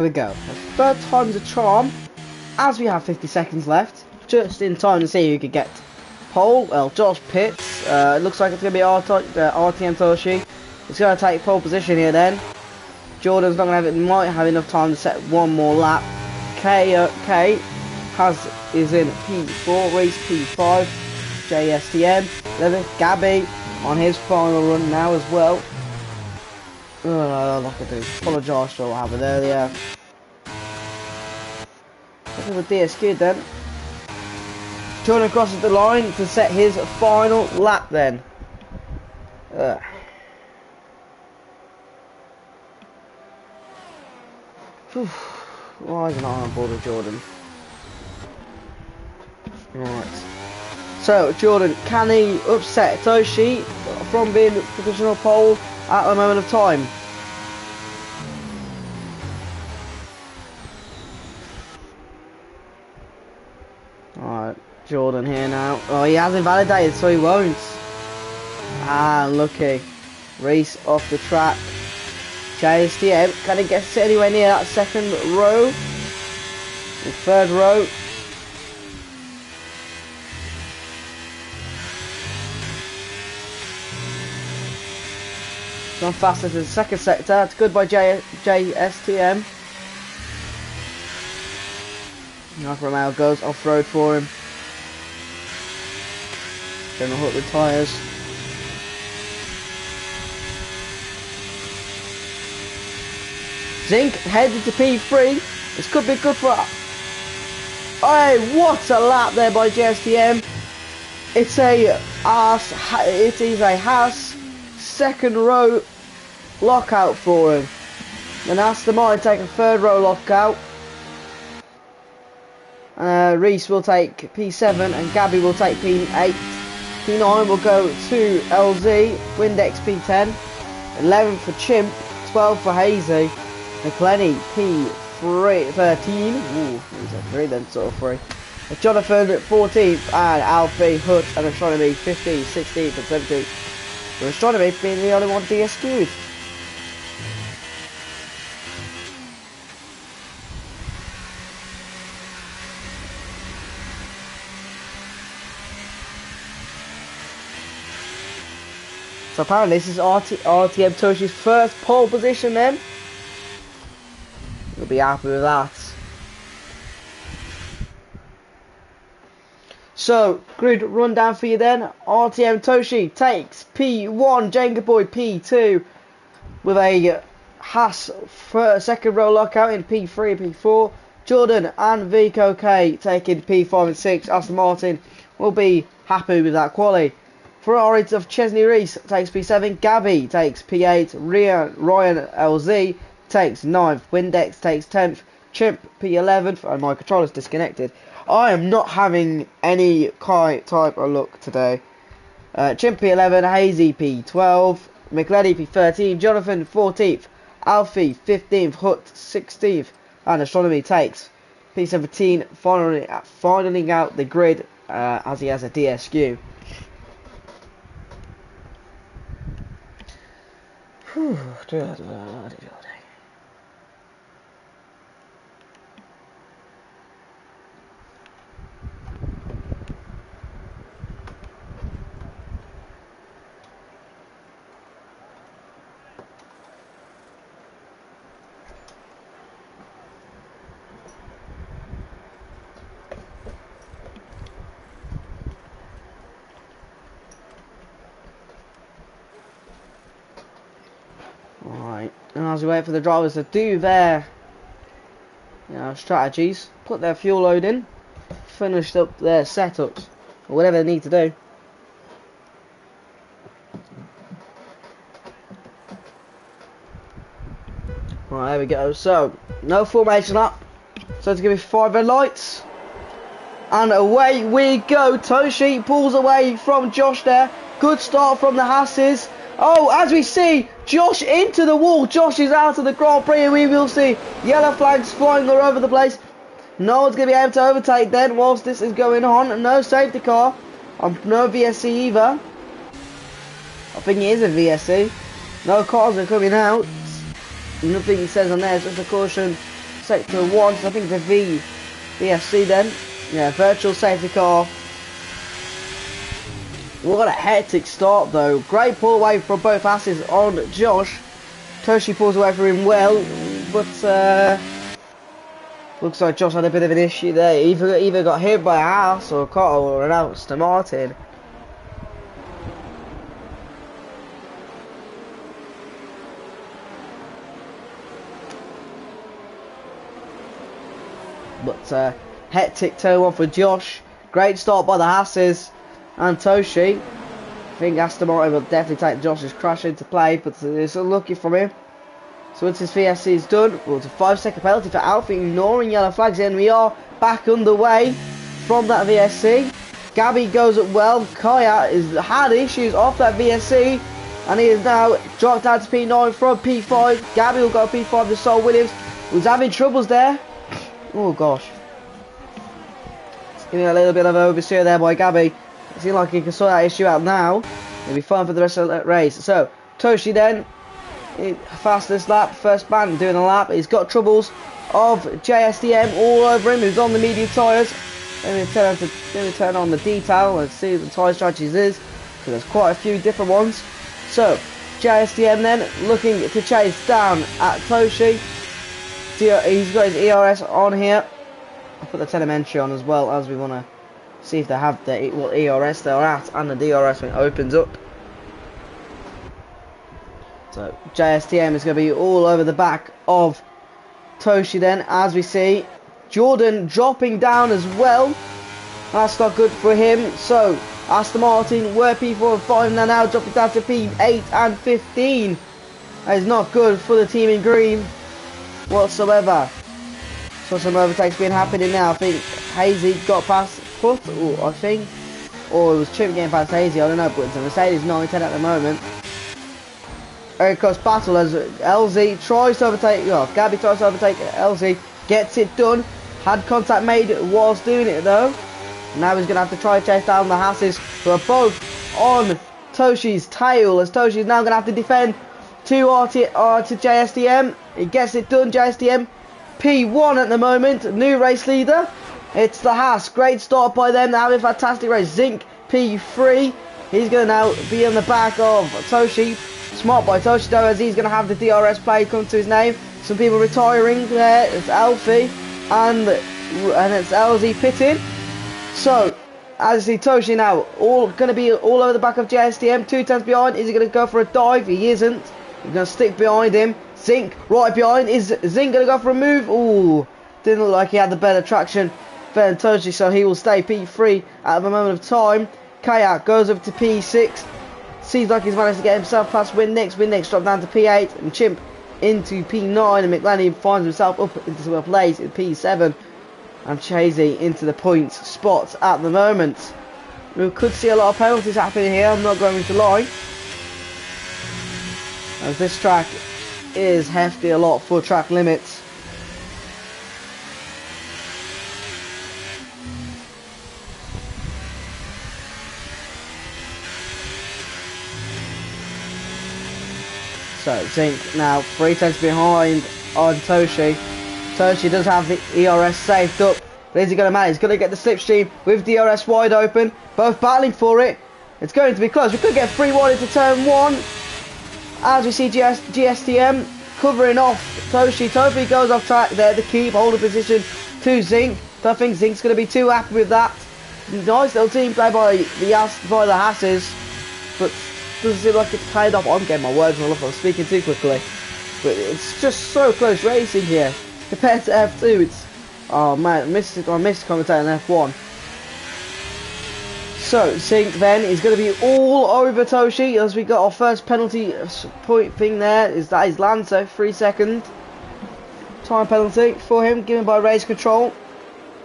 There we go. Third time's a charm, as we have 50 seconds left. Just in time to see who could get pole. Well, Josh Pitts. It looks like it's going to be RTM Toshi. It's going to take pole position here then. Jordan's not going to might have enough time to set one more lap. K is in P4, Reese P5, JSTM, Leather, Gabby on his final run now as well. Like I do apologise for what happened earlier. This is a DSQ then. Jordan crosses the line to set his final lap then. Why isn't I on board with Jordan? Right. So Jordan, can he upset Toshi from being provisional pole at the moment of time? Alright, Jordan here now. Oh, he hasn't validated, so he won't. Ah, unlucky. Race off the track. JSTM, can he get anywhere near that second row? The third row. Gone faster to the second sector. It's good by JSTM. Alfa Romeo goes off-road for him. General Hook retires. Zink headed to P3. This could be good for... Hey, what a lap there by JSTM. It's a Haas second row lockout for him. And Aston Martin take a third row lockout. Reese will take P7 and Gabby will take P8. P9 will go to LZ, Windex P10, 11 for Chimp, 12 for Hazy, McLenny P13. Ooh, he's a 3 then, sort of 3. Jonathan 14th and Alfie, Hood and Astronomy 15th, 16th and 17th. With Astronomy being the only one DSQ'd. So apparently this is RTM Toshi's first pole position then. We'll be happy with that. So, grid rundown for you then. RTM Toshi takes P1, jengaaboi P2 with a Haas second row lockout in P3 and P4. Jordan and Vico K taking P5 and 6. Aston Martin will be happy with that quali. Ferrari of Chesney Reese takes P7. Gabby takes P8. Ryan LZ takes 9th. Windex takes 10th. Chimp P11th. And my controller's disconnected. I am not having any type of luck today. Chimp P11. Hazy P12. McLeody P13. Jonathan 14th. Alfie 15th. Hut 16th. And Astronomy takes P17. Finaling out the grid as he has a DSQ. Alright, and as we wait for the drivers to do their strategies, put their fuel load in, finished up their setups, or whatever they need to do. Right, there we go. So, no formation up. So it's going to be 5 red lights. And away we go. Toshi pulls away from Josh there. Good start from the Hasses. Oh, as we see, Josh into the wall. Josh is out of the Grand Prix, and we will see yellow flags flying all over the place. No one's going to be able to overtake then whilst this is going on. No safety car. No VSC either. I think it is a VSC. No cars are coming out. Nothing he says on there. It's just a caution sector 1, so I think it's a VSC then. Yeah, virtual safety car. What a hectic start though. Great pull away from both asses on Josh. Toshi pulls away from him well, but looks like Josh had a bit of an issue there. Either got hit by a house or a car or an Aston Martin. But hectic turn 1 for Josh. Great start by the Hasses and Toshi. I think Aston Martin will definitely take Josh's crash into play, but it's unlucky from him. So once his VSC is done, well, it's a 5-second penalty for Alfie, ignoring yellow flags, and we are back underway from that VSC. Gabby goes up well. Kaya has had issues off that VSC, and he is now dropped down to P9 from P5. Gabby will go P5 to Sol Williams, who's having troubles there. Oh gosh. It's giving a little bit of oversteer there by Gabby. It seems like he can sort that issue out now. He'll be fine for the rest of the race. So, Toshi then, fastest lap, first man doing a lap. He's got troubles of JSDM all over him. He's on the medium tyres. Let me turn on the detail and see what the tyre strategies is, because there's quite a few different ones. So, JSDM then looking to chase down at Toshi. He's got his ERS on here. I'll put the telemetry on as well, as we want to see if they have what ERS they're at, and the DRS when it opens up. So JSTM is going to be all over the back of Toshi then, as we see Jordan dropping down as well. That's not good for him. So Aston Martin were P4 and 5, and now dropping down to P8 and 15. That is not good for the team in green whatsoever. So some overtakes being happening now. I think Hazy got past Foot, I think, or it was Chip getting past Hazy, I don't know, but it's a Mercedes 910 at the moment. Very close battle as LZ tries to overtake, Gabby tries to overtake LZ, gets it done, had contact made whilst doing it though. Now he's going to have to try and chase down the Hasses, who are both on Toshi's tail, as Toshi's now going to have to defend to JSDM. He gets it done. JSDM P1 at the moment, new race leader. It's the Haas. Great start by them. They're having a fantastic race. Zinc P3. He's going to now be on the back of Toshi. Smart by Toshi though, as he's going to have the DRS play come to his name. Some people retiring there. It's Alfie and it's LZ pitting. So as you see Toshi now going to be all over the back of JSDM. 2 tenths behind. Is he going to go for a dive? He isn't. He's going to stick behind him. Zinc right behind. Is Zinc going to go for a move? Ooh, didn't look like he had the better traction than Toshi, so he will stay P3 at the moment of time. Kayak goes over to P6. Seems like he's managed to get himself past Win Next. Win Next dropped down to P8 and Chimp into P9, and McLennan finds himself up into a place in P7, and Chasey into the points spot at the moment. We could see a lot of penalties happening here, I'm not going to lie, as this track is hefty a lot for track limits. So Zinc now 3 tenths behind on Toshi. Toshi does have the ERS saved up, but is he going to manage? He's going to get the slipstream with DRS wide open, both battling for it. It's going to be close. We could get 3-1 into turn 1, as we see GSTM covering off Toshi. Tofi goes off track there to keep holding position to Zinc. Don't think Zinc's going to be too happy with that. Nice little team play by the Hasses, but doesn't seem like it's played off. I'm getting my words all up, I'm speaking too quickly. But it's just so close racing here compared to F2. It's, oh man, I missed commentating on F1. So Zinc then is going to be all over Toshi, as we got our first penalty point thing there. That is Lancer, 3 second time penalty for him, given by race control.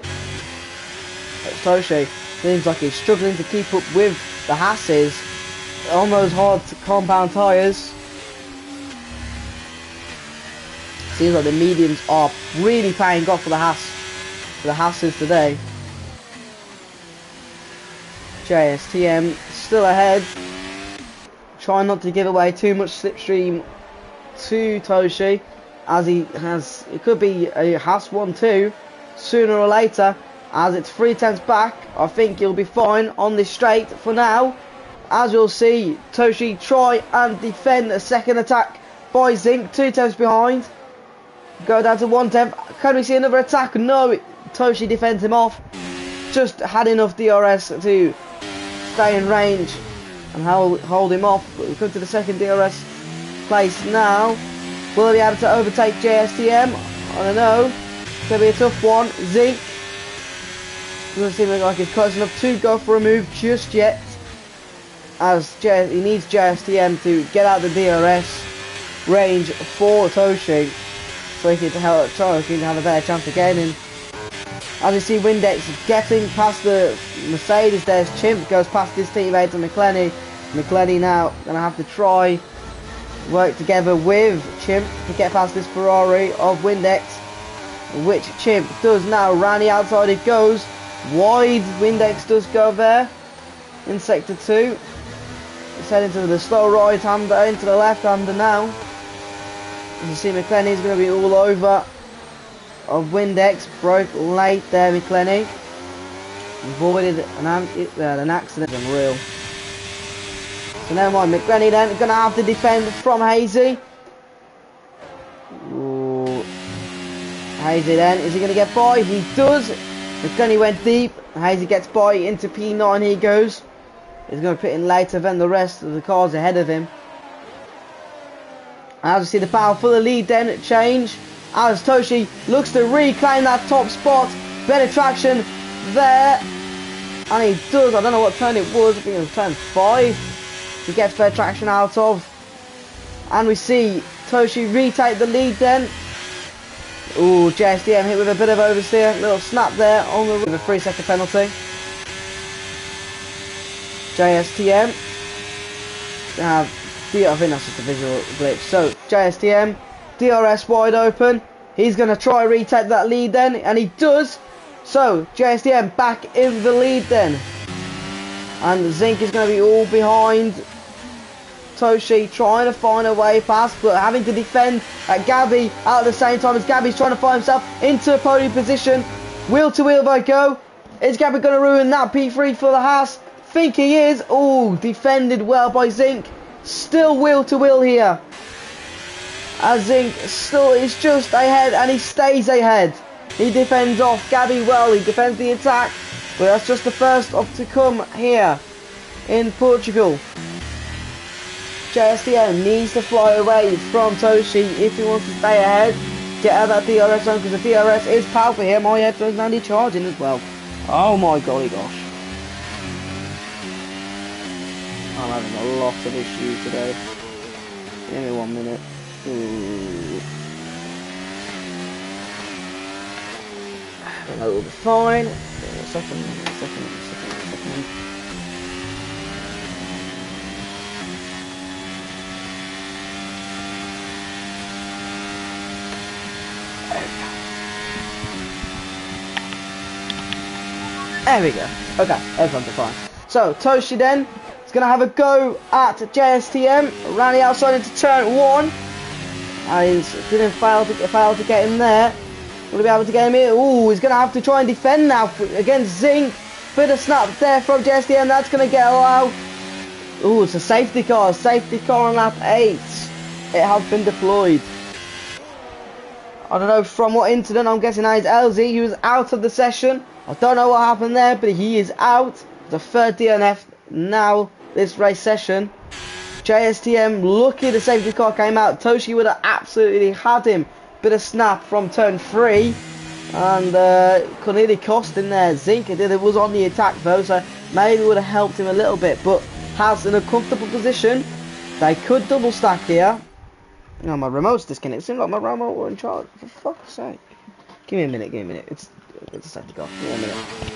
But Toshi seems like he's struggling to keep up with the Hasses on those hard compound tyres. Seems like the mediums are really paying off for the Hasses today. JSTM still ahead, trying not to give away too much slipstream to Toshi. as it could be a Haas 1-2 sooner or later, as it's 3 tenths back. I think he'll be fine on this straight for now. As you'll see, Toshi try and defend a second attack by Zink, 2 tenths behind. Go down to 1/10. Can we see another attack? No, Toshi defends him off. Just had enough DRS to stay in range and hold him off. But we come to the second DRS place now. Will he be able to overtake JSTM? I don't know. It's going to be a tough one. Zink doesn't seem like he's close enough to go for a move just yet, as he needs JSTM to get out the DRS range for Toshi, so he can have a better chance of gaining. As you see, Windex getting past the Mercedes. There's Chimp, goes past his teammate to McLenny. McLenny now going to have to try work together with Chimp to get past this Ferrari of Windex, which Chimp does now. Round the outside it goes. Wide Windex does go there in sector 2. It's heading to the slow right hander, into the left hander now. As you see, McLenny is going to be all over of Windex. Broke late there, McLenny. Avoided an accident. Unreal. So never mind, McLenny then going to have to defend from Hazy. Ooh. Hazy then, is he going to get by? He does. McLenny went deep. Hazy gets by into P9, he goes. He's going to put in later than the rest of the cars ahead of him. As you see the battle for the lead then change, as Toshi looks to reclaim that top spot. Better traction there. And he does. I don't know what turn it was. I think it was turn 5. He gets better traction out of. And we see Toshi retake the lead then. Ooh, JSDM hit with a bit of oversteer. Little snap there on the 3-second penalty. JSTM. I think that's just a visual glitch. So, JSTM, DRS wide open. He's going to try retake that lead then. And he does. So, JSTM back in the lead then. And Zink is going to be all behind Toshi, trying to find a way past, but having to defend at Gabby at the same time as Gabby's trying to find himself into a podium position. Wheel to wheel they go. Is Gabby going to ruin that P3 for the Haas? Think he is. Oh, defended well by Zink. Still wheel to wheel here, as Zink still is just ahead, and he stays ahead. He defends off Gabby well. He defends the attack, but that's just the first of to come here in Portugal. JSTM needs to fly away from Toshi if he wants to stay ahead. Get out of that DRS zone, because the DRS is powerful here. My headphones now need charging as well. Oh my golly gosh. I'm having a lot of issues today. Give me 1 minute. Ooh. I know it will be fine. Second. There we go. Okay, everyone's fine. So, Toshi then is going to have a go at JSTM. Around the outside into turn 1. And he's didn't fail to get him there. Will he be able to get him here? Ooh, he's going to have to try and defend now against Zink. Bit of snap there from JSTM. That's going to get allowed. Ooh, it's a safety car. Safety car on lap 8. It has been deployed. I don't know from what incident. I'm guessing that is LZ. He was out of the session. I don't know what happened there, but he is out. The third DNF now this race session. JSTM, lucky the safety car came out. Toshi would have absolutely had him. Bit of snap from turn 3. And could nearly cost him there. Zink it was on the attack though, so maybe would have helped him a little bit. But Haas in a comfortable position. They could double stack here. No, my remote's disconnected. It seems like my remote was in charge. For fuck's sake. Give me a minute. It's a safety car. Give me 1 minute.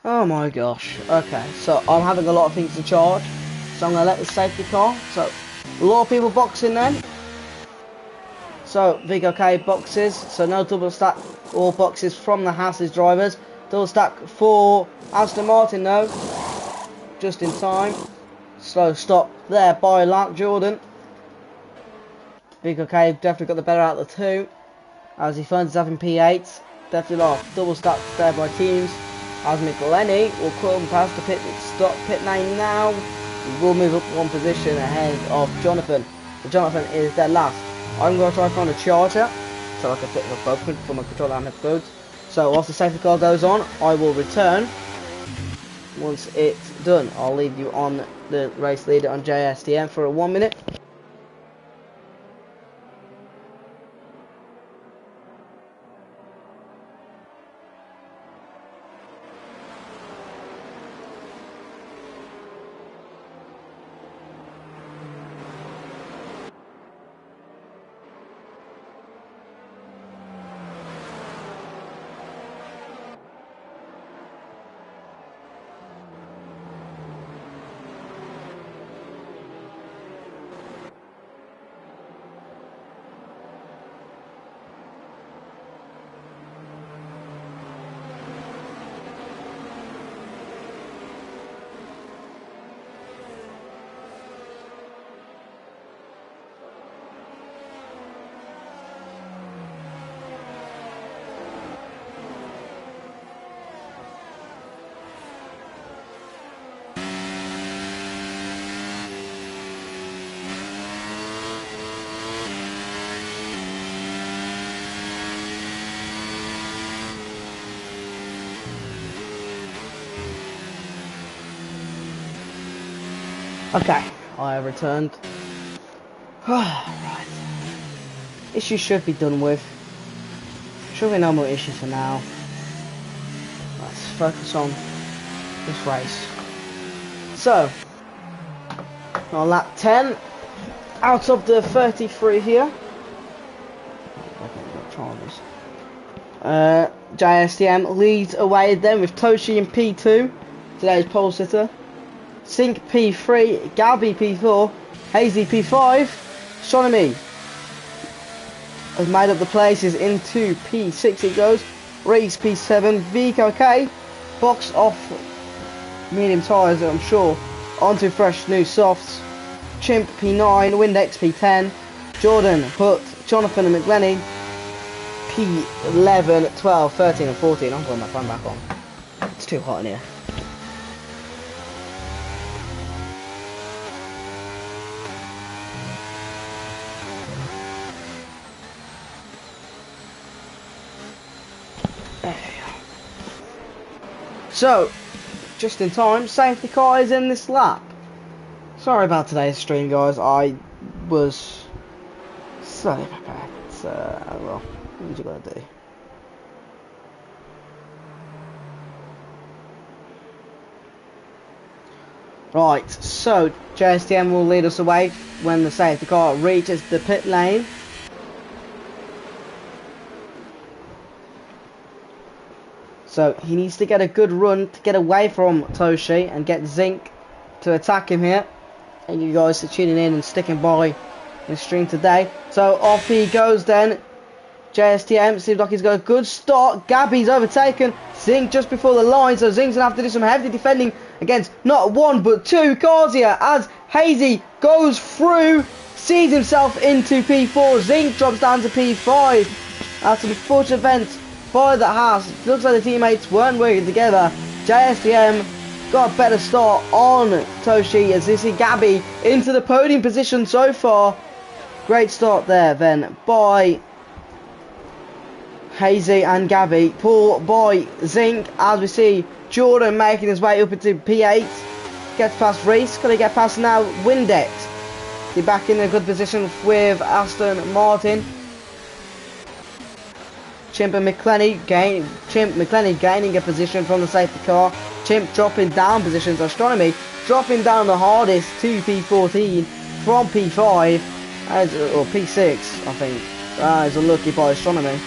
Oh my gosh. Okay, so I'm having a lot of things to charge. So I'm going to let the safety car. So, a lot of people boxing then. So, VKK boxes. So, no double stack. All boxes from the Haas's drivers. Double stack for Aston Martin, though. Just in time. Slow stop there by Jordan. VKK definitely got the better out of the two. As he finds himself in P8. Definitely off. Double stack there by teams. As McLenny will come past the pit lane now. He will move up one position ahead of Jonathan. So Jonathan is dead last. I'm going to try and find a charger so I can fit the boat for my controller and headphones. So whilst the safety car goes on, I will return once it's done. I'll leave you on the race leader on JSTM for a 1 minute. Okay, I have returned. Right. Issues should be done with. Should be no more issues for now. Let's focus on this race. So, on lap 10, out of the 33 here. JSTM leads away then with Toshi in P2, today's pole sitter. Sink P3, Gabby P4, Hazy P5, Astronomy has made up the places into P6 it goes, Reese P7, VKK, box off medium tyres I'm sure, onto fresh new softs, Chimp P9, Windex P10, Jordan, Hutt, Jonathan and McLenny, P11, 12, 13 and 14, I'm putting my fan back on, it's too hot in here. So, just in time, safety car is in this lap. Sorry about today's stream, guys. I was slightly prepared. Well, what you gonna do? Right, so JSTM will lead us away when the safety car reaches the pit lane. So he needs to get a good run to get away from Toshi and get Zinc to attack him here. Thank you guys for tuning in and sticking by the stream today. So off he goes then. JSTM seems like he's got a good start. Gabby's overtaken Zinc just before the line, so Zinc's gonna have to do some heavy defending against not one but two cars here as Hazy goes through, sees himself into P4. Zinc drops down to P5. That's an unfortunate event by the Haas. Looks like the teammates weren't working together. JSTM got a better start on Toshi as you see Gabby into the podium position so far. Great start there then by Hazy and Gabby. Pull by Zinc as we see Jordan making his way up into P8. Gets past Reese. Can he get past now Windex? He's back in a good position with Aston Martin. Chimp and McLenny gaining a position from the safety car. Chimp dropping down positions. Astronomy dropping down the hardest to P14 from P5 or P6 I think. Is unlucky by Astronomy.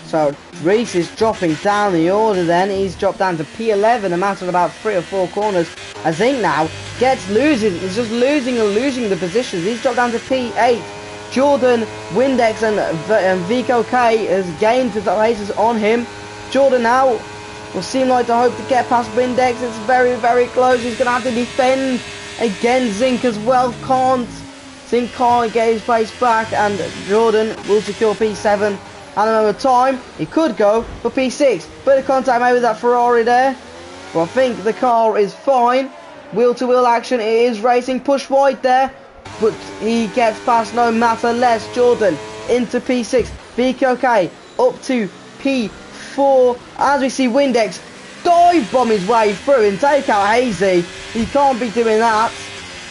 So Reese is dropping down the order then. He's dropped down to P11, a matter of about 3 or 4 corners. I think now he's just losing the positions. He's dropped down to P8. Jordan, Windex and Vico K has gained the races on him. Jordan now will seem like to hope to get past Windex. It's very, very close. He's going to have to defend again. Zinc as well Zinc can't get his place back, and Jordan will secure P7. At the moment of time, he could go for P6. Bit of contact made with that Ferrari there. But I think the car is fine. Wheel-to-wheel action. It is racing. Push wide there. But he gets past no matter less. Jordan into P6. VKK up to P4. As we see Windex dive bomb his way through and take out Hazy. He can't be doing that.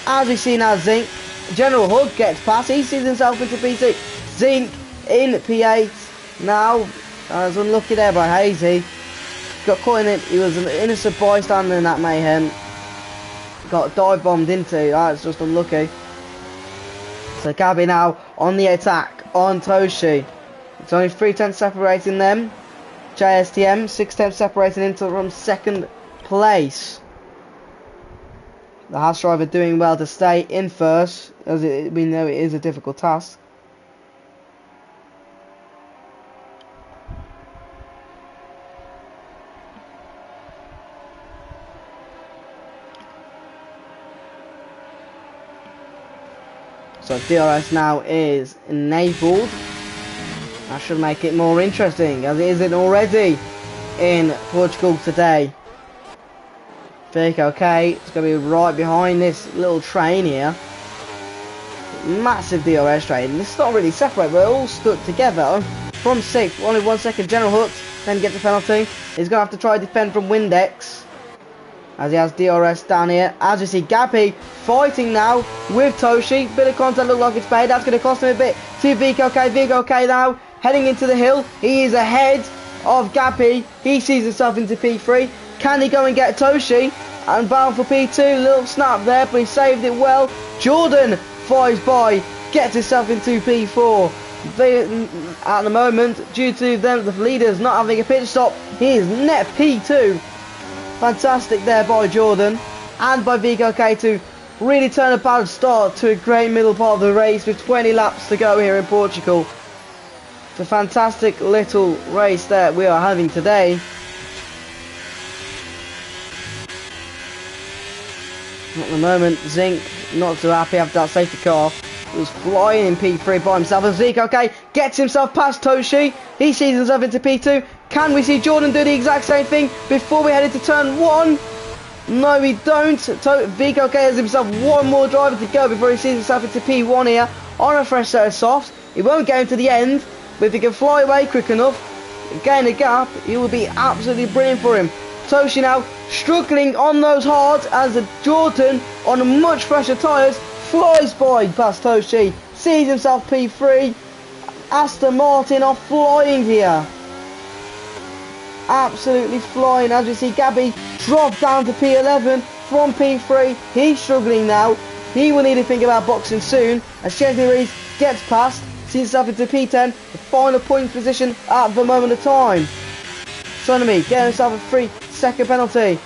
As we see now Zinc. General Hood gets past. He sees himself into P6. Zinc in P8. Now, I was unlucky there by Hazy. Got caught in it. He was an innocent bystander in that mayhem. Got dive bombed into. That's just unlucky. So Gabby now on the attack on Toshi. It's only 3/10 separating them. JSTM 6/10 separating into from second place. The Haas driver doing well to stay in first, as we know it is a difficult task. So DRS now is enabled. That should make it more interesting, as it isn't already in Portugal today. Okay, it's going to be right behind this little train here. Massive DRS train. It's not really separate, but all stuck together. From 6th, only 1 second. General Hut then gets the penalty. He's going to have to try to defend from Windex, as he has DRS down here. As we see Gappy fighting now with Toshi. Bit of contact, look like it's paid. That's going to cost him a bit to VKK. VKK now heading into the hill. He is ahead of Gappy. He sees himself into P3. Can he go and get Toshi? And bound for P2. Little snap there, but he saved it well. Jordan flies by, gets himself into P4. At the moment, due to them, the leaders not having a pit stop, he is net P2. Fantastic there by Jordan and by VKK to really turn a bad start to a great middle part of the race with 20 laps to go here in Portugal. It's a fantastic little race that we are having today. At the moment, Zinc not too happy after that safety car. He was flying in P3 by himself. And VKK gets himself past Toshi. He sees himself into P2. Can we see Jordan do the exact same thing before we head into turn 1? No, we don't. VKK has himself one more driver to go before he sees himself into P1 here on a fresh set of softs. He won't get him to the end, but if he can fly away quick enough, gain a gap, it will be absolutely brilliant for him. Toshi now struggling on those hards as Jordan on much fresher tyres flies by past Toshi. Sees himself P3. Aston Martin are flying here. Absolutely flying, as we see Gabby drop down to P11 from P3. He's struggling now. He will need to think about boxing soon, as Chesney Reese gets past, sees himself into P10, the final point position at the moment of time. Sonami getting himself a 3-second penalty.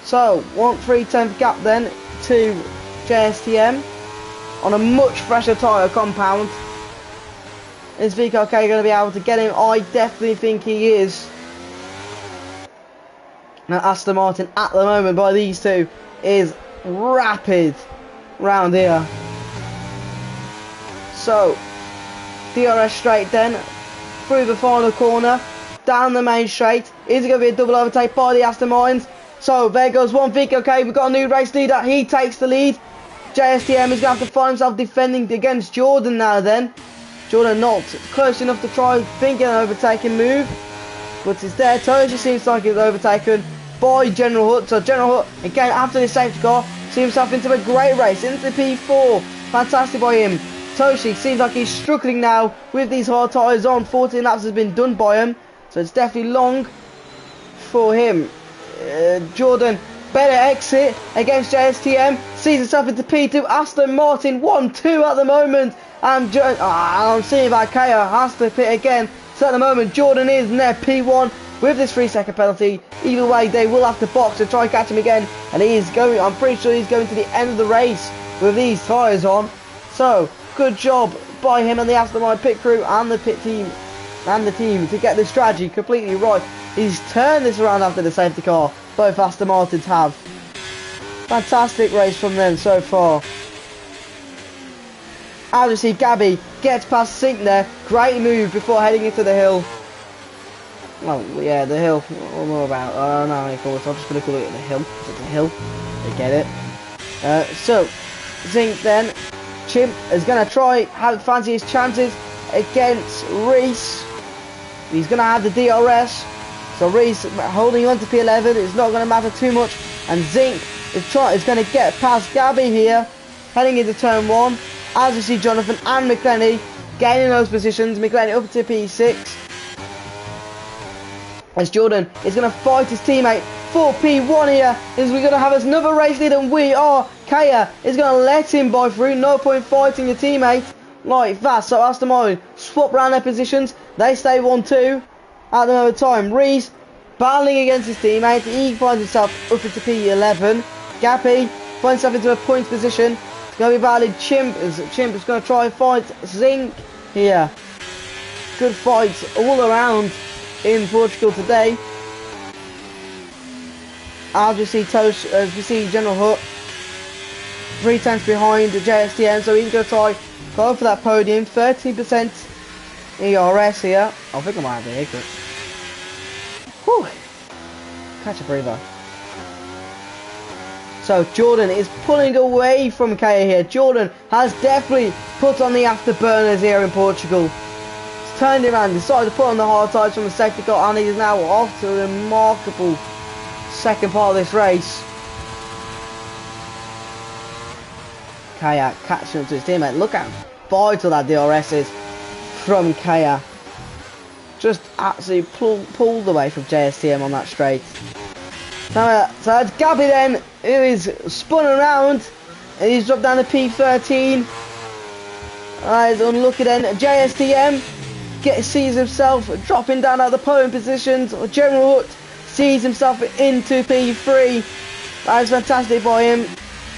So 3/10 gap then to JSTM on a much fresher tyre compound. Is VKK going to be able to get him? I definitely think he is. Now Aston Martin at the moment by these two is rapid round here. So DRS straight then through the final corner, down the main straight. Is it going to be a double overtake by the Aston Martins? So there goes one VKK. We've got a new race leader. He takes the lead. JSTM is going to have to find himself defending against Jordan now then. Jordan not close enough to try and think an overtaking move, but it's there. Toshi seems like he's overtaken by General Hut. So General Hut again after this safety car sees himself into a great race into P4. Fantastic by him. Toshi seems like he's struggling now with these hard tyres on. 14 laps has been done by him, so it's definitely long for him. Jordan better exit against JSTM, sees himself into P2. Aston Martin 1-2 at the moment, and I'm seeing that KO has to pit again to So at the moment, Jordan is in there, P1, with this 3-second penalty. Either way, they will have to box to try and catch him again. And he is going, I'm pretty sure he's going to the end of the race with these tyres on. So, good job by him and the Aston Martin pit crew and the pit team and the team to get the strategy completely right. He's turned this around after the safety car. Both Aston Martins have. Fantastic race from them so far. As you see, Gabby gets past Sink there. Great move before heading into the hill. Well, yeah, the hill. What more about? Oh no, of course, I'm just going to call it the hill. It's a hill. You get it. So, Zink then. Chimp is going to try have fancy his chances against Reese. He's going to have the DRS. So Reese holding on to P11 is not going to matter too much. And Zink is going to get past Gabby here, heading into turn 1. As you see, Jonathan and McLenny gaining those positions. McLenny up to P6. As Jordan is going to fight his teammate for P1 here. Is we're going to have another race lead, and we are. Kaya is going to let him buy through. No point fighting your teammate like that. So Aston Martin swap around their positions. They stay 1-2 at the moment time. Reese battling against his teammate. He finds himself up into P11. Gappy finds himself into a point position. It's going to be battling Chimp. Chimp is going to try and fight Zink here. Good fights all around in Portugal today. As you see General Hut 3 tenths behind the JSTM, so he's going to try go for that podium. 13% ERS here. I think I might have the hiccup. Whew. Catch a breather. So Jordan is pulling away from Kaya here. Jordan has definitely put on the afterburners here in Portugal. He's turned around, decided to put on the hard tyres from the safety car, and he's now off to a remarkable second part of this race. Kaya catching up to his teammate. Look how vital that DRS is from Kaya. Just absolutely pulled away from JSTM on that straight. So that's Gabby then, who is spun around, and he's dropped down to P13. He's unlucky then. JSTM sees himself dropping down at the podium positions. General Hut sees himself into P3. That is fantastic by him.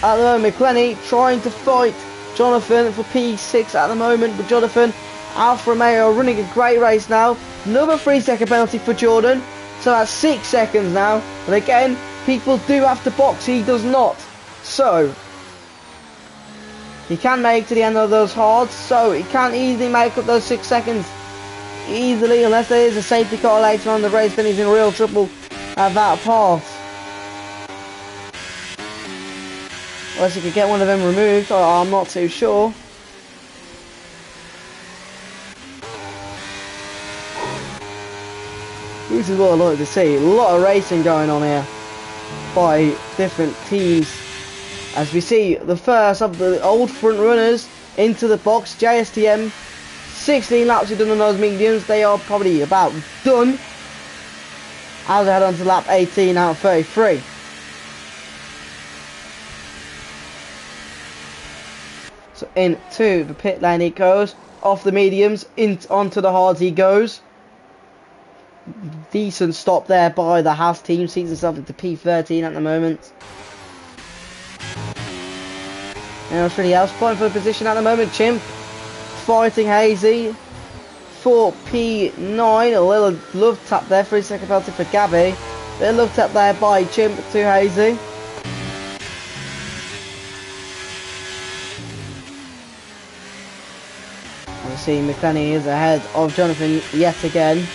At the moment, McLenny trying to fight Jonathan for P6 at the moment, but Jonathan, Alfa Romeo running a great race now. Another 3-second penalty for Jordan, so that's 6 seconds now. But again, people do have to box, he does not. So, he can make to the end of those hards, so he can easily make up those 6 seconds. Easily, unless there is a safety car later on in the race, then he's in real trouble at that part. Unless he could get one of them removed, I'm not too sure. This is what I like to see. A lot of racing going on here by different teams. As we see the first of the old front runners into the box. JSTM, 16 laps we've done on those mediums. They are probably about done as they head on to lap 18 out of 33. So into the pit lane he goes, off the mediums, onto the hards he goes. Decent stop there by the Haas team, sees himself into P13 at the moment. And everybody else fighting for the position at the moment. Chimp fighting Hazy for P9. A little love tap there, 3-second penalty for Gabby. Little love tap there by Chimp to Hazy. We see McLenny is ahead of Jonathan yet again.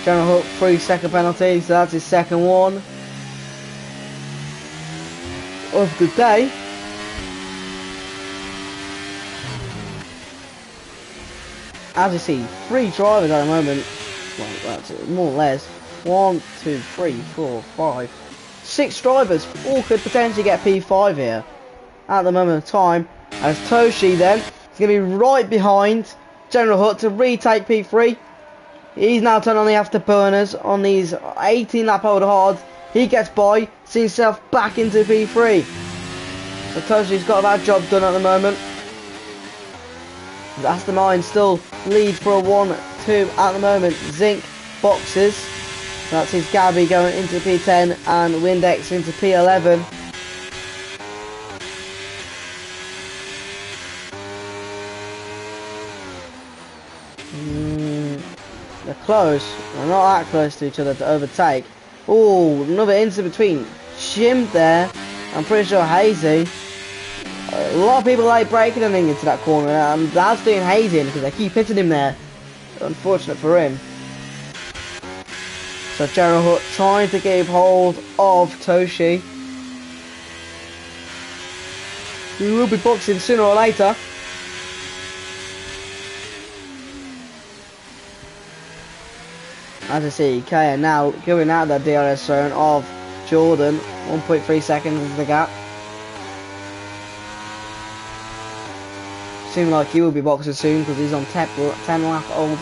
General Hook 3-second penalty, so that's his second one of the day. As you see, 3 drivers at the moment. Well, that's it, more or less. 1, 2, 3, 4, 5, 6 drivers. All could potentially get P5 here at the moment of time. As Toshi then is going to be right behind General Hut to retake P3. He's now turned on the afterburners on these 18 lap old hards. He gets by, sees himself back into P3. So Toshi's got that job done at the moment. Aston Martin still lead for a 1-2 at the moment. Zinc boxes. That's his Gabby going into P10 and Windex into P11. They're close. They're not that close to each other to overtake. Oh, another incident between Shim there. I'm pretty sure Hazy. A lot of people like breaking them into that corner, and that's doing Hazy because they keep hitting him there. Unfortunate for him. So General Hut trying to keep hold of Toshi. We will be boxing sooner or later. As I see, Kaya now going out that DRS zone of Jordan. 1.3 seconds is the gap. Seems like he will be boxing soon because he's on 10 lap old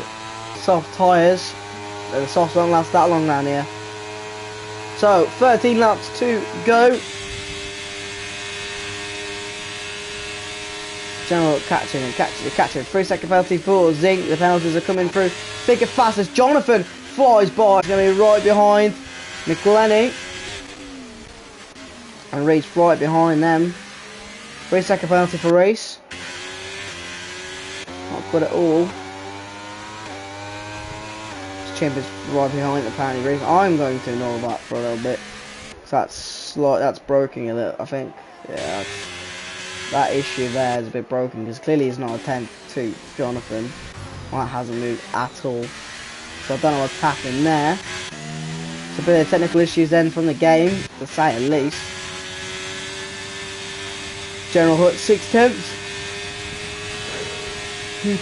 soft tyres. The softs won't last that long around here. So 13 laps to go. General catching and catching. 3-second penalty for Zinc. The penalties are coming through thick and fast as Jonathan flies by. He's going to be right behind McLenny. And Reese right behind them. 3-second penalty for Reese. Not good at all. Chimp is right behind apparently Reese. I'm going to ignore that for a little bit. So that's broken a little, I think. Yeah, that issue there is a bit broken because clearly he's not attempt to Jonathan. That hasn't moved at all. So I don't know what's happening there. It's a bit of technical issues then from the game, to say at least. General Hut 6/10.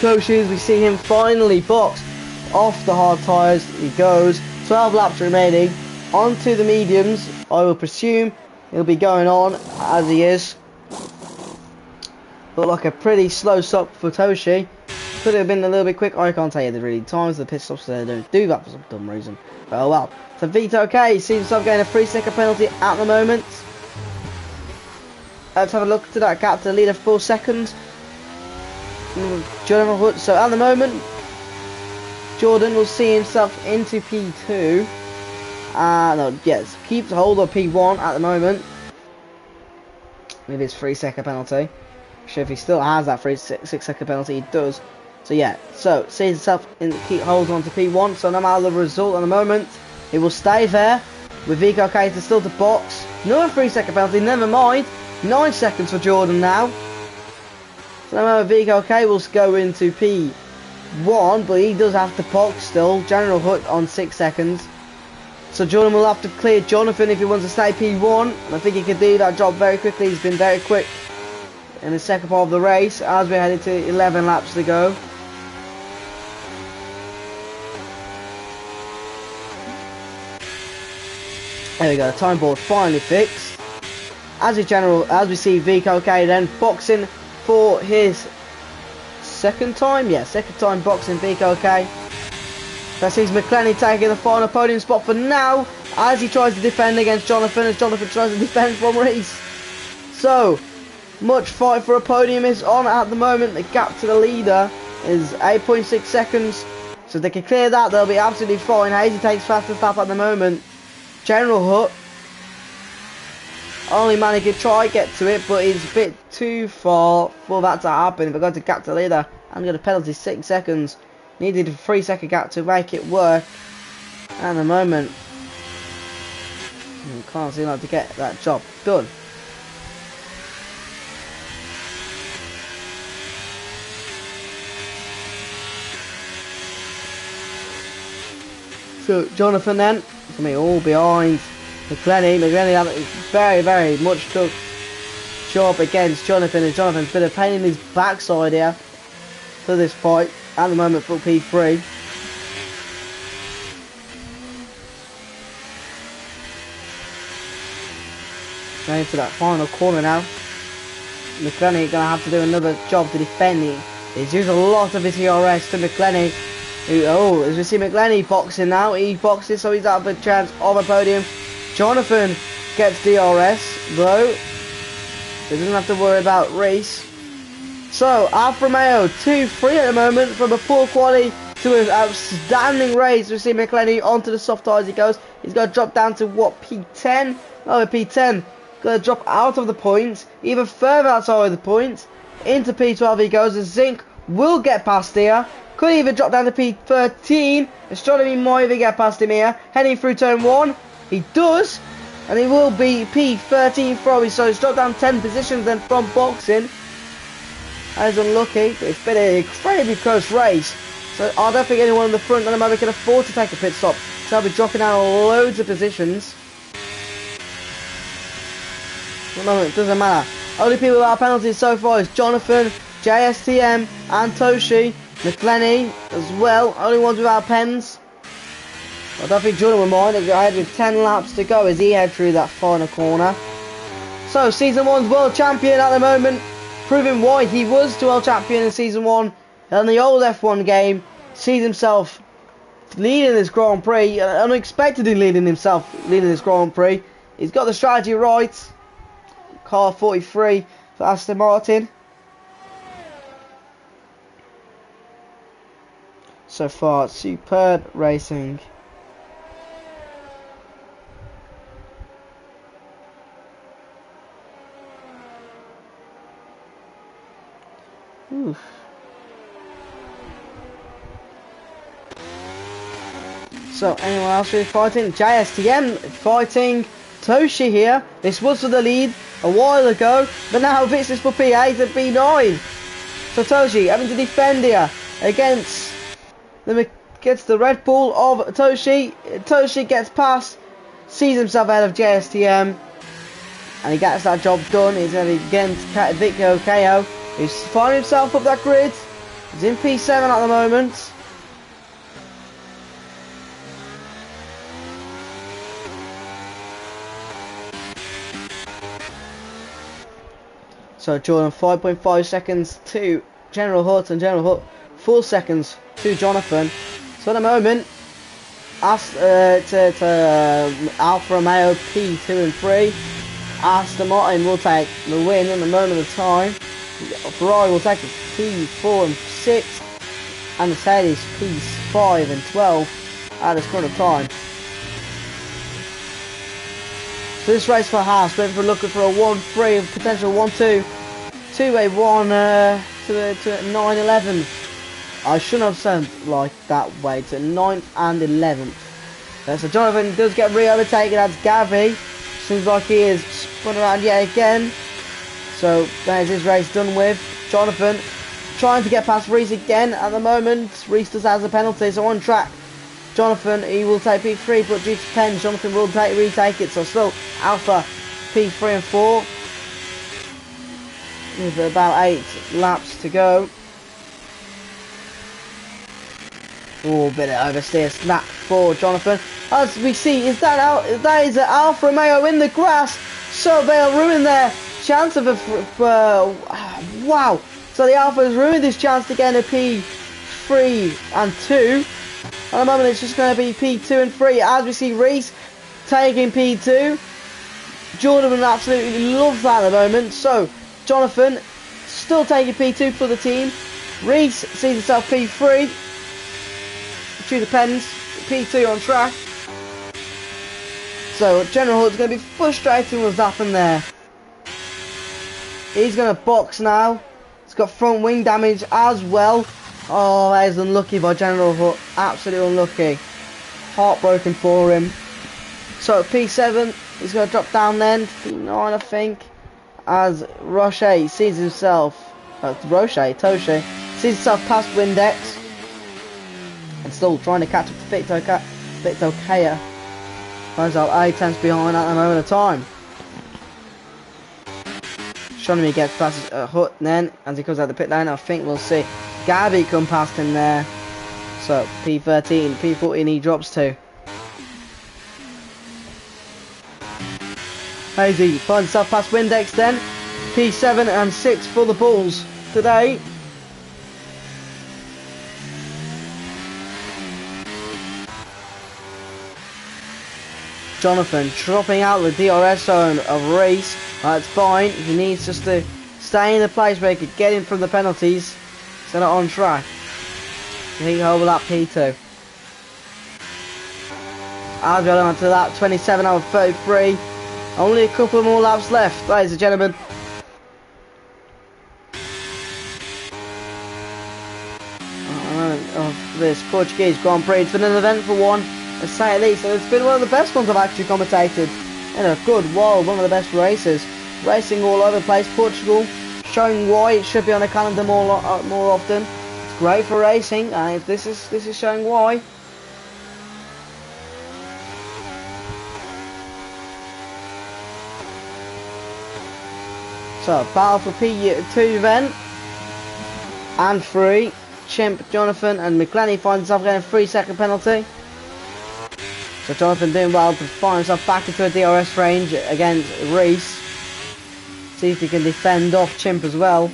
Toshi, as we see him finally box off the hard tyres. He goes 12 laps remaining onto the mediums. I will presume he'll be going on as he is. Looked like a pretty slow stop for Toshi. Could have been a little bit quick. I can't tell you the really times the pit stops, they don't do that for some dumb reason. But oh well. So Vito K seems himself getting a 3-second penalty at the moment. Let's have a look to that gap to the leader 4 seconds. General Hut. So at the moment, Jordan will see himself into P2. No, yes, keeps hold of P1 at the moment with his 3-second penalty. Sure, if he still has that 6-second penalty, he does. So yeah, so sees himself in, holds on to P1. So no matter the result at the moment, he will stay there with Vico K still to box. Another 3-second penalty. Never mind. 9 seconds for Jordan now. So no matter Vico K will go into P1, but he does have to box still. General Hut on 6 seconds. So Jordan will have to clear Jonathan if he wants to stay P1. And I think he can do that job very quickly. He's been very quick in the second part of the race as we're heading to 11 laps to go. There we go, the time board finally fixed. As we see Vico K then boxing for his second time. Yeah, second time boxing Vico K. That sees McLenny taking the final podium spot for now as he tries to defend against Jonathan, as Jonathan tries to defend from Reese. So much fight for a podium is on at the moment. The gap to the leader is 8.6 seconds. So if they can clear that, they'll be absolutely fine. Hazy takes fastest lap at the moment. General Hut only managed to try get to it, but he's a bit too far for that to happen. If I go to gap to the leader, I'm going to penalty 6 seconds. Needed a 3-second gap to make it work. At the moment, can't seem like to get that job done. So Jonathan then, for me, all behind McLenny. McLenny very, very much took job against Jonathan, and Jonathan's been a pain in his backside here for this fight at the moment for P3. Going to that final corner now. McLenny gonna have to do another job to defend. He's used a lot of his ERS to McLenny. As we see McLenny boxing now, he boxes, so he's out of a chance of a podium. Jonathan gets DRS though, so he doesn't have to worry about Reese. So Alfa Romeo 2-3 at the moment, from a poor quality to an outstanding race. We see McLaren onto the soft tyres he goes. He's got to drop down to what, P10? Oh, P10. Got to drop out of the points, even further outside of the points. Into P12 he goes. And Zinc will get past here. Could even drop down to P13. Astronomy might even get past him here. Heading through turn 1. He does. And he will be P13 from. So he's dropped down 10 positions then from boxing. That is unlucky, but it's been an incredibly close race. So I don't think anyone in the front at the moment can afford to take a pit stop. So I'll be dropping down loads of positions. No, it doesn't matter. Only people without penalties so far is Jonathan, JSTM, and Toshi. McLenny as well. Only ones without pens. I don't think Jordan will mind. I had with 10 laps to go as he head through that final corner. So Season 1's world champion at the moment, proving why he was the world champion in Season 1 in the old F1 game. Sees himself leading this Grand Prix, unexpectedly leading this Grand Prix. He's got the strategy right. Car 43 for Aston Martin. So far, superb racing. Oof. So anyone else really fighting? JSTM fighting Toshi here. This was for the lead a while ago, but now this is for P8 and P9. So Toshi having to defend here against the Red Bull of Toshi. Toshi gets past, sees himself out of JSTM, and he gets that job done. He's going to be against Victor KO. He's finding himself up that grid. He's in P7 at the moment. So Jordan 5.5 seconds to General Hutt, and General Hutt 4 seconds to Jonathan. So at the moment, Alfa Romeo P2 and 3. Aston Martin will take the win in the moment of time. Ferrari will take P4 and 6. And Mercedes P5 and 12 at this current time. So this race for Haas, went for looking for a 1-3, potential 1-2, to a 1 to a 9-11. I shouldn't have said like that way, to 9th and 11th. So Jonathan does get re-overtaken. That's Gavi. Seems like he is spun around yet again. So that is his race done with. Jonathan trying to get past Reese again at the moment. Reese does has a penalty, so on track. Jonathan, he will take P3, but due to pens, Jonathan will retake it. So still Alpha P3 and 4. With about 8 laps to go. Oh, bit of oversteer snap for Jonathan. As we see, that is Alfa Romeo in the grass. So they'll ruin their chance of wow. So the Alpha has ruined his chance to get a P3 and 2. At the moment it's just going to be P2 and 3 as we see Reese taking P2. Jordan absolutely loves that at the moment. So Jonathan still taking P2 for the team. Reese sees himself P3. Due to pens, P2 on track. So General Hutt's going to be frustrated with what's happened there. He's going to box now. He's got front wing damage as well. Oh, that is unlucky by General Hutt. Absolutely unlucky. Heartbroken for him. So at P7, he's going to drop down then to P9, I think. As Toshi sees himself past Windex. And still trying to catch up to Victor Kaya. Finds out 8 tenths behind at the moment of time. Astronomy gets past Hutt then as he comes out the pit lane. I think we'll see Gavi come past him there. So P13, P14 he drops to. Hazy finds himself past Windex then. P7 and 6 for the Bulls today. Jonathan dropping out the DRS zone of Reese. That's fine. He needs just to stay in the place where he could get in from the penalties, instead of on track. He over lap P2. As we are on to lap 27 out of 33. Only a couple more laps left, ladies and gentlemen. Of this Portuguese Grand Prix. It's been an eventful one, to say at least, and it's been one of the best ones I've actually commentated in a good while. One of the best races, racing all over the place. Portugal, showing why it should be on the calendar more often. It's great for racing, and this is showing why. So battle for P2 then, and 3. Chimp, Jonathan and McLenny finds himself getting a 3-second penalty. So Jonathan doing well to find himself back into a DRS range against Reese. See if he can defend off Chimp as well.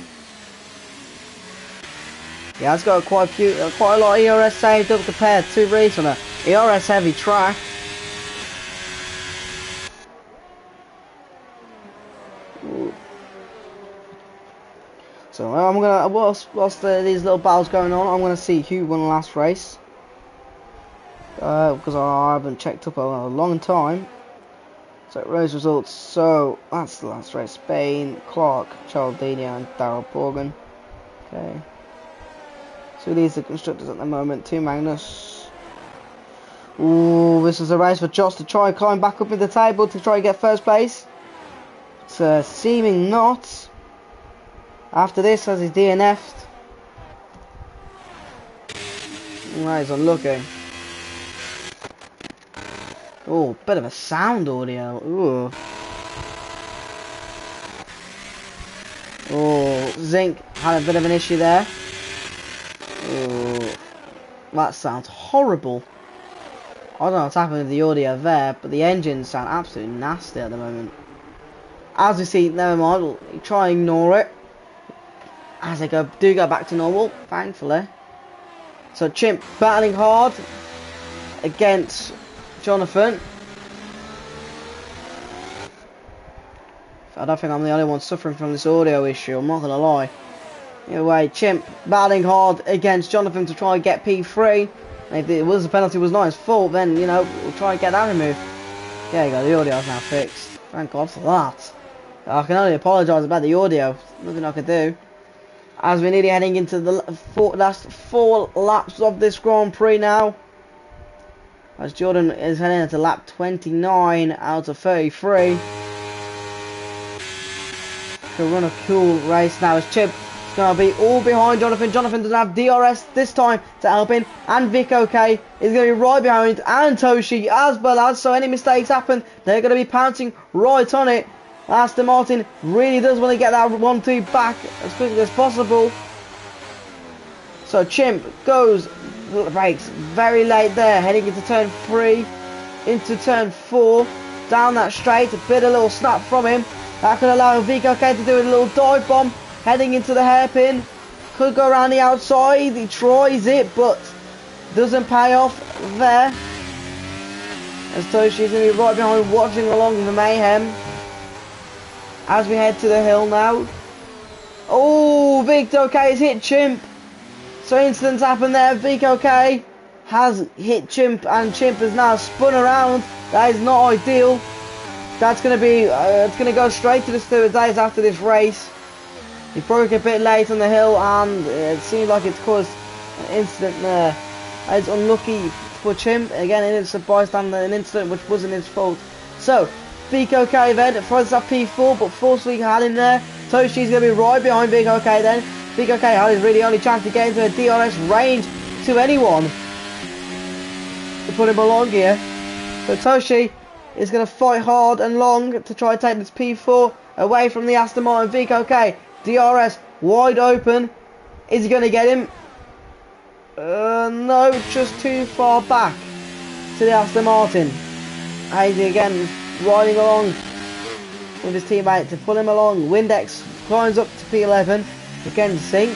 He has got quite a lot of ERS saved up compared to Reese on a ERS heavy track. So I'm gonna, whilst these little battles going on, I'm gonna see who won the last race, because I haven't checked up on a long time. So race results. So that's the last race: Spain, Clark, Cialdini, and Darryl Borgen. Okay. So these are the constructors at the moment. TooMagnus. Ooh, this is a race for Josh to try and climb back up in the table to try and get first place. It's seeming not. After this, as he's DNF'd. He's unlucky. Oh, bit of a sound audio. Ooh. Oh, Zinc had a bit of an issue there. Oh, that sounds horrible. I don't know what's happening with the audio there, but the engines sound absolutely nasty at the moment. As we see, never mind, we'll try and ignore it. As they do go back to normal, thankfully. So Chimp battling hard against Jonathan. I don't think I'm the only one suffering from this audio issue, I'm not gonna lie. Anyway, Chimp battling hard against Jonathan to try and get P3. And if it was the penalty was not his fault, then you know we'll try and get that removed. There you go, the audio's now fixed. Thank God for that. I can only apologise about the audio. Nothing I can do. As we're nearly heading into the last 4 laps of this Grand Prix now. As Jordan is heading into lap 29 out of 33. Could run a cool race now as Chip is going to be all behind Jonathan. Jonathan doesn't have DRS this time to help him. And Vic OK is going to be right behind. And Toshi as well as. So any mistakes happen, they're going to be pouncing right on it. Aston Martin really does want to get that 1-2 back as quickly as possible. So Chimp goes, brakes very late there, heading into turn 3, into turn 4, down that straight, a little snap from him. That could allow Vico K to do a little dive bomb, heading into the hairpin. Could go around the outside, he tries it, but doesn't pay off there. As Toshi's going to be right behind, watching along the mayhem. As we head to the hill now. Oh, Victor K has hit Chimp. So incidents happen there. Victor K has hit Chimp and Chimp has now spun around. That is not ideal. That's going to be, it's going to go straight to the stewards days after this race. He broke a bit late on the hill and it seems like it's caused an incident there. It's unlucky for Chimp. Again, it is a bystander, an incident which wasn't his fault. So, Big OK then, throws up P4, but forcefully had him there. Toshi's going to be right behind Big OK then. Big OK had his really only chance to get into a DRS range to anyone to put him along here. So Toshi is going to fight hard and long to try and take this P4 away from the Aston Martin. Big OK, DRS wide open. Is he going to get him? No, just too far back to the Aston Martin. Hazy again riding along with his teammate to pull him along. Windex climbs up to P11, again synced.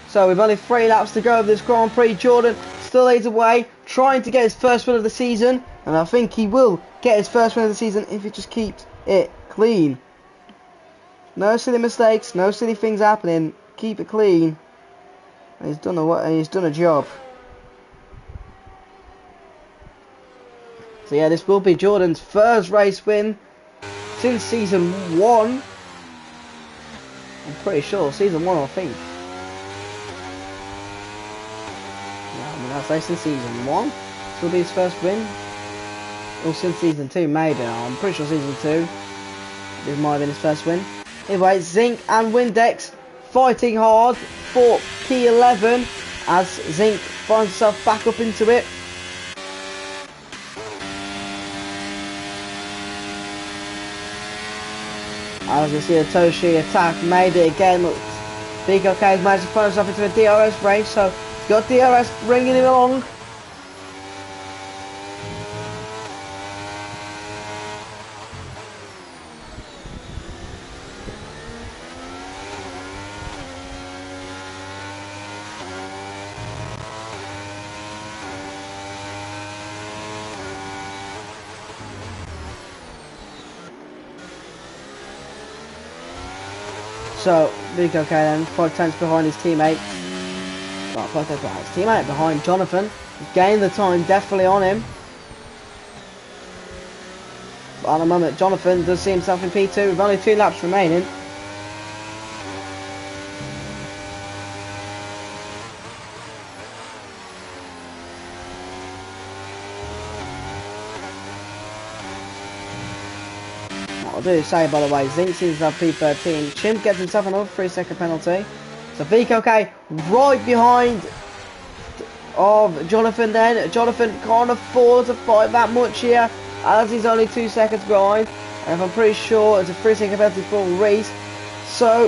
So we've only 3 laps to go of this Grand Prix. Jordan still leads away, trying to get his first win of the season. And I think he will get his first win of the season if he just keeps it clean. No silly mistakes, no silly things happening. Keep it clean. And he's done a job. So yeah, this will be Jordan's first race win since season 1. I'm pretty sure season 1, I think. Yeah, I mean, I'd say since season 1. This will be his first win. Or since season 2, maybe. I'm pretty sure season 2. This might have been his first win. Anyway, Zinc and Windex fighting hard for P11 as Zinc finds himself back up into it. As we see a Toshi attack, made it again. Look, Big OK has managed to find himself into a DRS race, so he's got DRS bringing him along. So, Big OK then, 5 tenths behind his teammate. Well, 5 tenths behind his teammate, behind Jonathan. He's gained the time definitely on him. But at the moment, Jonathan does see himself in P2 with only 2 laps remaining. I do say, by the way, Zinc seems to have P13. Chimp gets himself another 3-second penalty. So VKK right behind of Jonathan then. Jonathan can't afford to fight that much here as he's only 2 seconds behind. And if I'm pretty sure it's a 3-second penalty for Reese. So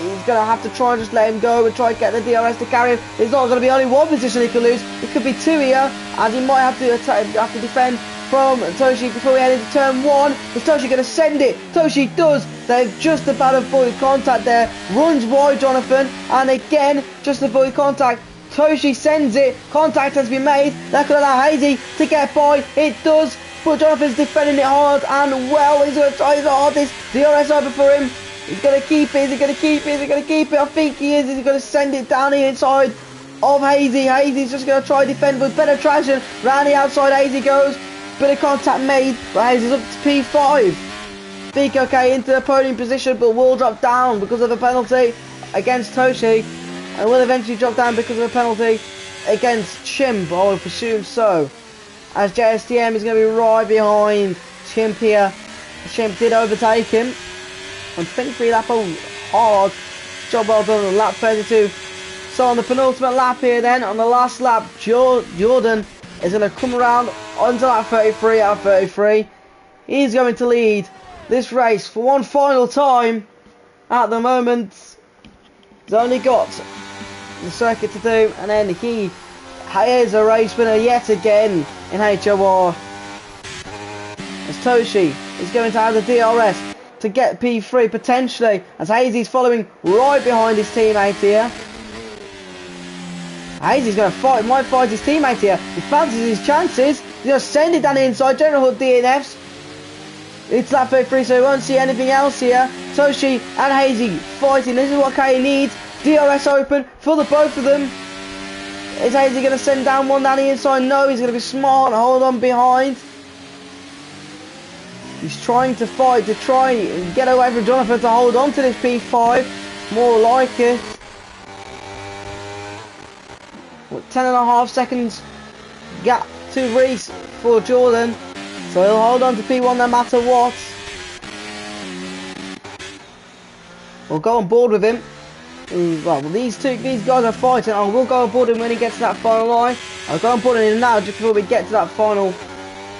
he's going to have to try and just let him go and try and get the DRS to carry him. It's not going to be only one position he could lose. It could be 2 here, as he might have to defend from Toshi before we head into turn 1. Is Toshi going to send it? Toshi does. They've just about avoided contact there. Runs wide Jonathan, and again just avoid contact. Toshi sends it. Contact has been made. That could allow Hazy to get by. It does, but Jonathan's defending it hard and well. He's going to try his hardest. DRS over for him. He's going to keep it. Is he going to keep it? Is he going to keep it? I think he is. He's going to send it down the inside of Hazy. Hazy's just going to try to defend with better traction. Round the outside Hazy goes. Bit of contact made, but Hazy's up to P5. VKK into the podium position, but will drop down because of a penalty against Toshi, and will eventually drop down because of a penalty against Chimp, I would presume so. As JSTM is going to be right behind Chimp here. Chimp did overtake him on 23 lap hard. Job well done on lap 32. So on the penultimate lap here then, on the last lap, Jordan is going to come around onto lap 33 out of 33. He's going to lead this race for one final time. At the moment, he's only got the circuit to do, and then he is a race winner yet again in HOR. As Toshi is going to have the DRS to get P3 potentially, as Hazy's following right behind his teammate here. Hazy's going to fight, might fight his teammate here. He fancies his chances. He's going to send it down the inside. General Hood DNFs. It's lap 33, so we won't see anything else here. Toshi and Hazy fighting. This is what Kay needs. DRS open for the both of them. Is Hazy going to send down one down the inside? No, he's going to be smart and hold on behind. He's trying to fight to try and get away from Jonathan to hold on to this P5. More like it. 10.5 seconds gap to Reese for Jordan, so he'll hold on to P1 no matter what. We'll go on board with him. Well, these guys are fighting. I will go on board him when he gets to that final line. I'll go on board him now just before we get to that final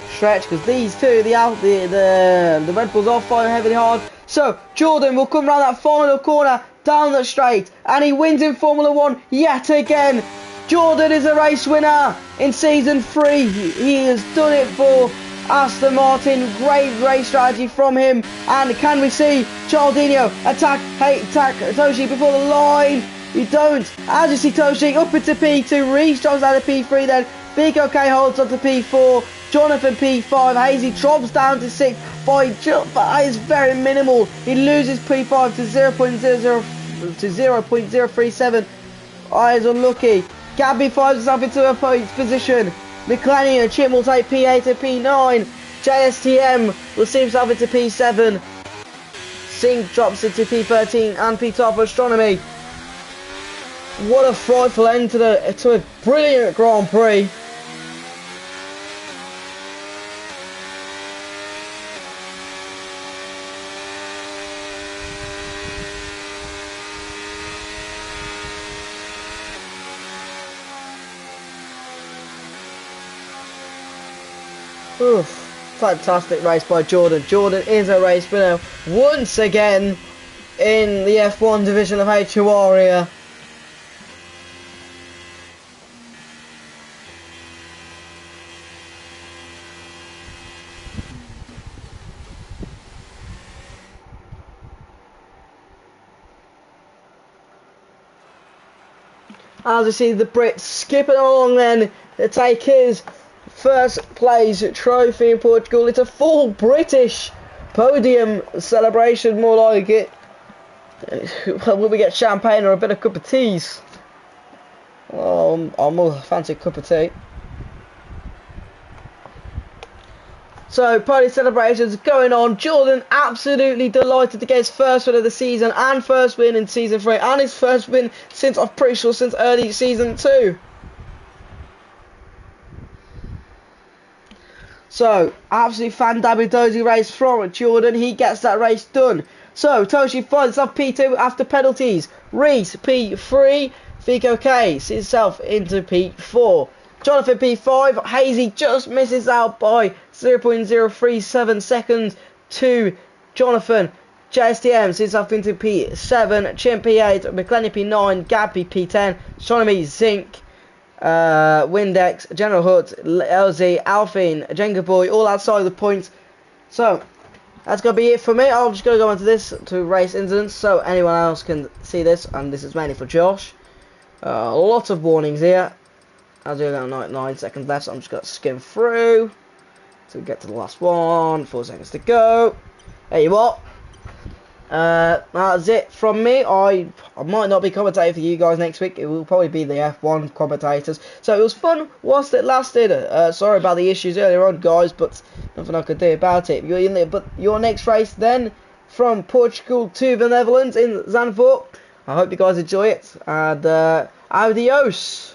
stretch, because these two, the Red Bulls are fighting heavily hard. So Jordan will come around that final corner down the straight, and he wins in Formula 1 yet again. Jordan is a race winner in season 3. He has done it for Aston Martin. Great race strategy from him. And can we see Chaldinho attack Toshi before the line? You don't. As you see Toshi up into P2, Reese drops out of P3 then. Big OK holds on to P4. Jonathan P5. Hazy drops down to 6th by just, that is very minimal. He loses P5 to 0.037. Eyes unlucky. Gabby finds himself into a points position. McClenny and Chim will take P8 to P9. JSTM will see himself into P7. Sink drops into P13 and P12 for Astronomy. What a frightful end to a brilliant Grand Prix. Oof, fantastic race by Jordan. Jordan is a race winner once again in the F1 division of HURIA. As we see the Brits skipping along then to take his first place trophy in Portugal. It's a full British podium celebration, more like it. Will we get champagne or a bit of cup of teas? I'm more fancy cup of tea. So, podium celebrations going on. Jordan absolutely delighted to get his first win of the season and first win in season 3 and his first win since, I'm pretty sure, since early season 2. So, absolutely fandabidozy race from Jordan. He gets that race done. So, Toshi finds himself P2 after penalties. Reese P3. Vico K sees himself into P4. Jonathan P5. Hazy just misses out by 0.037 seconds to Jonathan. JSTM sees himself into P7. Chim P8. McClenny P9. Gabby P10. Astronomy Zinc. Windex, General Hut, LZ, Alfine, jengaaboi, all outside the points. So that's gonna be it for me. I'm just gonna go into this to race incidents so anyone else can see this, and this is mainly for Josh. A lot of warnings here. As we're going 9 seconds left, so I'm just gonna skim through to get to the last one. 4 seconds to go. There you are. That's it from me. I might not be commentating for you guys next week. It will probably be the F1 commentators. So it was fun whilst it lasted. Sorry about the issues earlier on, guys, but nothing I could do about it. But your next race then, from Portugal to the Netherlands in Zandvoort. I hope you guys enjoy it, and adios.